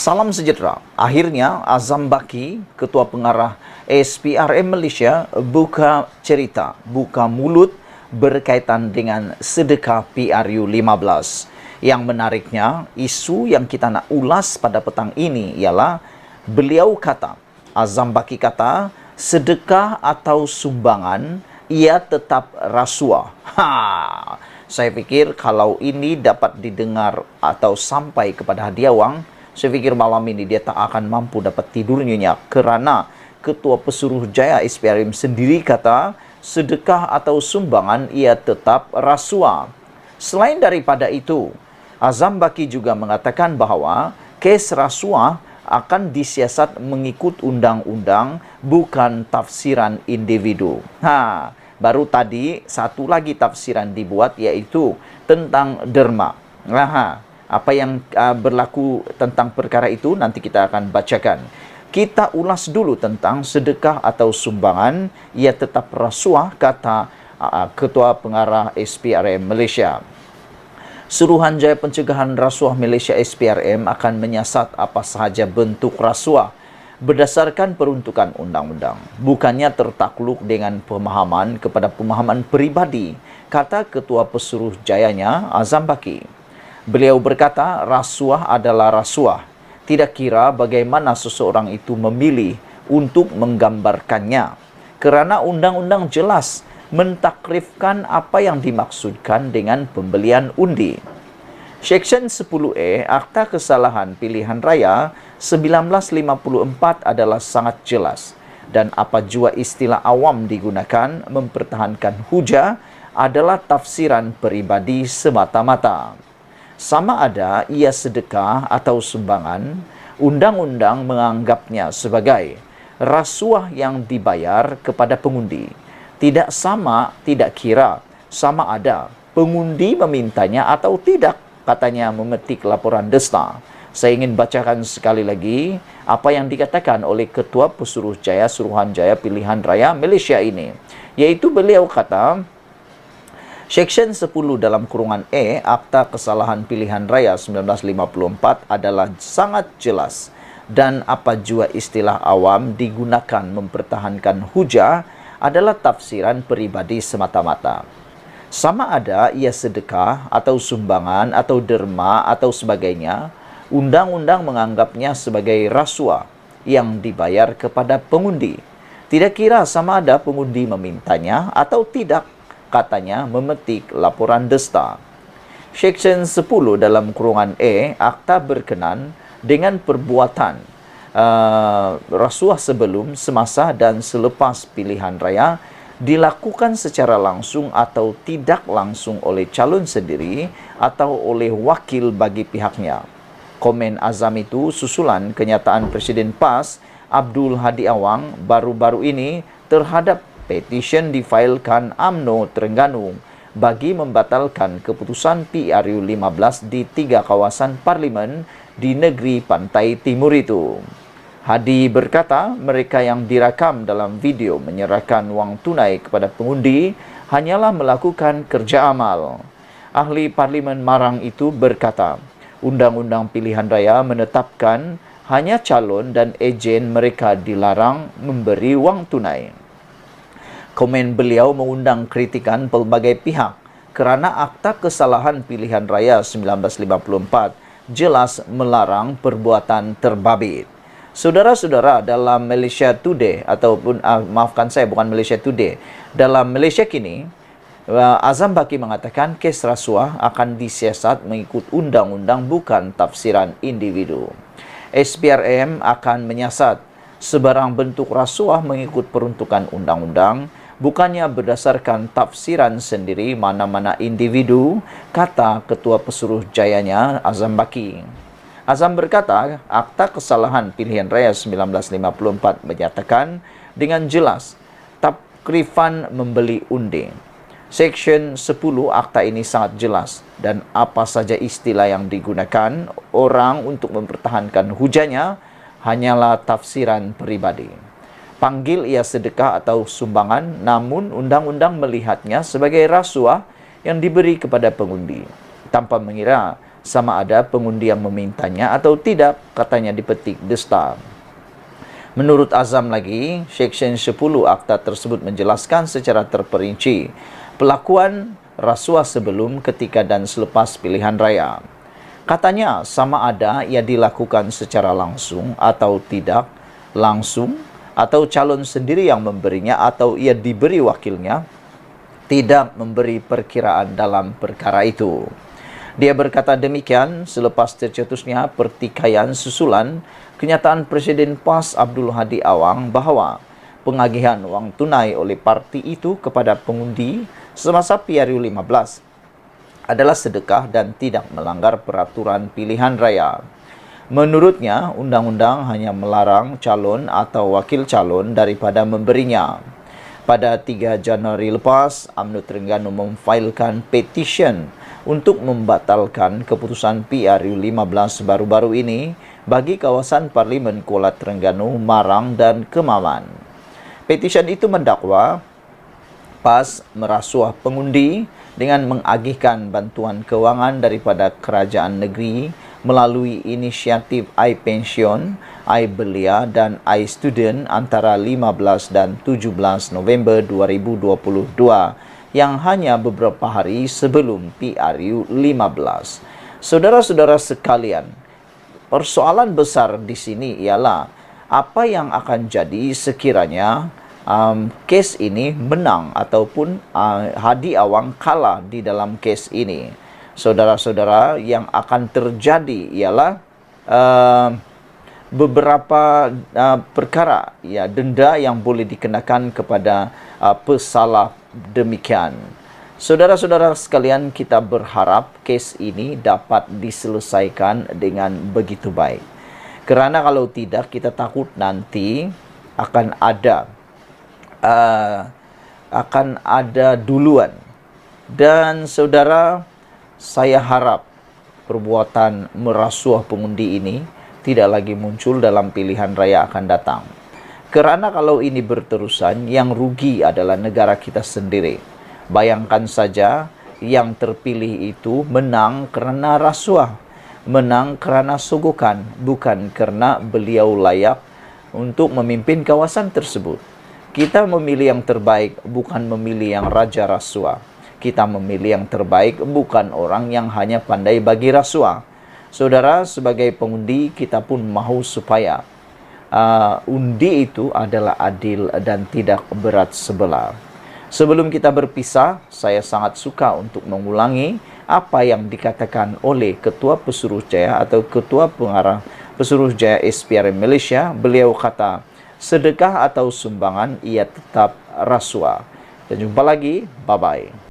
Salam sejahtera. Akhirnya Azam Baki, Ketua Pengarah SPRM Malaysia, buka cerita, buka mulut berkaitan dengan sedekah PRU 15. Yang menariknya, isu yang kita nak ulas pada petang ini ialah beliau kata, Azam Baki kata, sedekah atau sumbangan ia tetap rasuah. Saya fikir kalau ini dapat didengar atau sampai kepada Hadi Awang, saya fikir malam ini dia tak akan mampu dapat tidur nyenyak kerana Ketua Pesuruhjaya SPRM sendiri kata sedekah atau sumbangan ia tetap rasuah. Selain daripada itu, Azam Baki juga mengatakan bahawa kes rasuah akan disiasat mengikut undang-undang, bukan tafsiran individu. Baru tadi satu lagi tafsiran dibuat, iaitu tentang derma. Apa yang berlaku tentang perkara itu nanti kita akan bacakan. Kita ulas dulu tentang sedekah atau sumbangan ia tetap rasuah, kata Ketua Pengarah SPRM Malaysia. Suruhanjaya Pencegahan Rasuah Malaysia SPRM akan menyiasat apa sahaja bentuk rasuah berdasarkan peruntukan undang-undang, bukannya tertakluk dengan pemahaman kepada pemahaman peribadi, kata Ketua Pesuruhjayanya Azam Baki. Beliau berkata, rasuah adalah rasuah. Tidak kira bagaimana seseorang itu memilih untuk menggambarkannya. Kerana undang-undang jelas mentakrifkan apa yang dimaksudkan dengan pembelian undi. Seksyen 10A Akta Kesalahan Pilihan Raya 1954 adalah sangat jelas. Dan apa jua istilah awam digunakan mempertahankan hujah adalah tafsiran peribadi semata-mata. Sama ada ia sedekah atau sumbangan, undang-undang menganggapnya sebagai rasuah yang dibayar kepada pengundi. Tidak kira sama ada pengundi memintanya atau tidak, katanya memetik laporan Desta. Saya ingin bacakan sekali lagi apa yang dikatakan oleh Ketua Pesuruhjaya Suruhanjaya Pilihan Raya Malaysia ini. Iaitu beliau kata, Seksyen 10 dalam kurungan E Akta Kesalahan Pilihan Raya 1954 adalah sangat jelas, dan apa jua istilah awam digunakan mempertahankan hujah adalah tafsiran peribadi semata-mata. Sama ada ia sedekah atau sumbangan atau derma atau sebagainya, undang-undang menganggapnya sebagai rasuah yang dibayar kepada pengundi. Tidak kira sama ada pengundi memintanya atau tidak, katanya memetik laporan Desta. Seksyen 10 dalam kurungan E Akta berkenan dengan perbuatan rasuah sebelum, semasa dan selepas pilihan raya dilakukan secara langsung atau tidak langsung oleh calon sendiri atau oleh wakil bagi pihaknya. Komen Azam itu susulan kenyataan Presiden PAS Abdul Hadi Awang baru-baru ini terhadap petisyen difailkan UMNO Terengganu bagi membatalkan keputusan PRU 15 di 3 kawasan parlimen di negeri pantai timur itu. Hadi berkata mereka yang dirakam dalam video menyerahkan wang tunai kepada pengundi hanyalah melakukan kerja amal. Ahli Parlimen Marang itu berkata, Undang-Undang Pilihan Raya menetapkan hanya calon dan ejen mereka dilarang memberi wang tunai. Komen beliau mengundang kritikan pelbagai pihak kerana Akta Kesalahan Pilihan Raya 1954 jelas melarang perbuatan terbabit. Saudara-saudara, dalam Malaysia Today ataupun maafkan saya, bukan Malaysia Today, dalam Malaysia kini Azam Baki mengatakan kes rasuah akan disiasat mengikut undang-undang, bukan tafsiran individu. SPRM akan menyiasat sebarang bentuk rasuah mengikut peruntukan undang-undang, bukannya berdasarkan tafsiran sendiri mana-mana individu, kata Ketua Pesuruhjayanya Azam Baki. Azam berkata, Akta Kesalahan Pilihan Raya 1954 menyatakan dengan jelas takrifan membeli undi. Seksyen 10 akta ini sangat jelas, dan apa saja istilah yang digunakan orang untuk mempertahankan hujahnya hanyalah tafsiran peribadi. Panggil ia sedekah atau sumbangan, namun undang-undang melihatnya sebagai rasuah yang diberi kepada pengundi, tanpa mengira sama ada pengundi yang memintanya atau tidak, katanya dipetik The Star. Menurut Azam lagi, Seksyen 10 akta tersebut menjelaskan secara terperinci pelakuan rasuah sebelum, ketika dan selepas pilihan raya. Katanya sama ada ia dilakukan secara langsung atau tidak langsung, atau calon sendiri yang memberinya atau ia diberi wakilnya, tidak memberi perkiraan dalam perkara itu. Dia berkata demikian selepas tercetusnya pertikaian susulan kenyataan Presiden PAS Abdul Hadi Awang bahawa pengagihan wang tunai oleh parti itu kepada pengundi semasa PRU 15 adalah sedekah dan tidak melanggar peraturan pilihan raya. Menurutnya, undang-undang hanya melarang calon atau wakil calon daripada memberinya. Pada 3 Januari lepas, UMNO Terengganu memfailkan petisyen untuk membatalkan keputusan PRU 15 baru-baru ini bagi kawasan Parlimen Kuala Terengganu, Marang dan Kemaman. Petisyen itu mendakwa PAS merasuah pengundi dengan mengagihkan bantuan kewangan daripada kerajaan negeri melalui inisiatif iPension, iBelia dan iStudent antara 15 dan 17 November 2022 yang hanya beberapa hari sebelum PRU 15. Saudara-saudara sekalian, persoalan besar di sini ialah apa yang akan jadi sekiranya kes ini menang ataupun Hadi Awang kalah di dalam kes ini. Saudara-saudara, yang akan terjadi ialah beberapa perkara, ya, denda yang boleh dikenakan kepada pesalah demikian. Saudara-saudara sekalian, kita berharap kes ini dapat diselesaikan dengan begitu baik. Kerana kalau tidak, kita takut nanti akan ada duluan. Dan saudara, saya harap perbuatan merasuah pengundi ini tidak lagi muncul dalam pilihan raya akan datang. Kerana kalau ini berterusan, yang rugi adalah negara kita sendiri. Bayangkan saja, yang terpilih itu menang kerana rasuah, menang kerana sogokan, bukan kerana beliau layak untuk memimpin kawasan tersebut. Kita memilih yang terbaik, bukan memilih yang raja rasuah. Kita memilih yang terbaik, bukan orang yang hanya pandai bagi rasuah. Saudara, sebagai pengundi, kita pun mahu supaya undi itu adalah adil dan tidak berat sebelah. Sebelum kita berpisah, saya sangat suka untuk mengulangi apa yang dikatakan oleh Ketua Pesuruhjaya atau Ketua Pengarah Pesuruhjaya SPRM Malaysia. Beliau kata, sedekah atau sumbangan ia tetap rasuah. Dan jumpa lagi, bye-bye.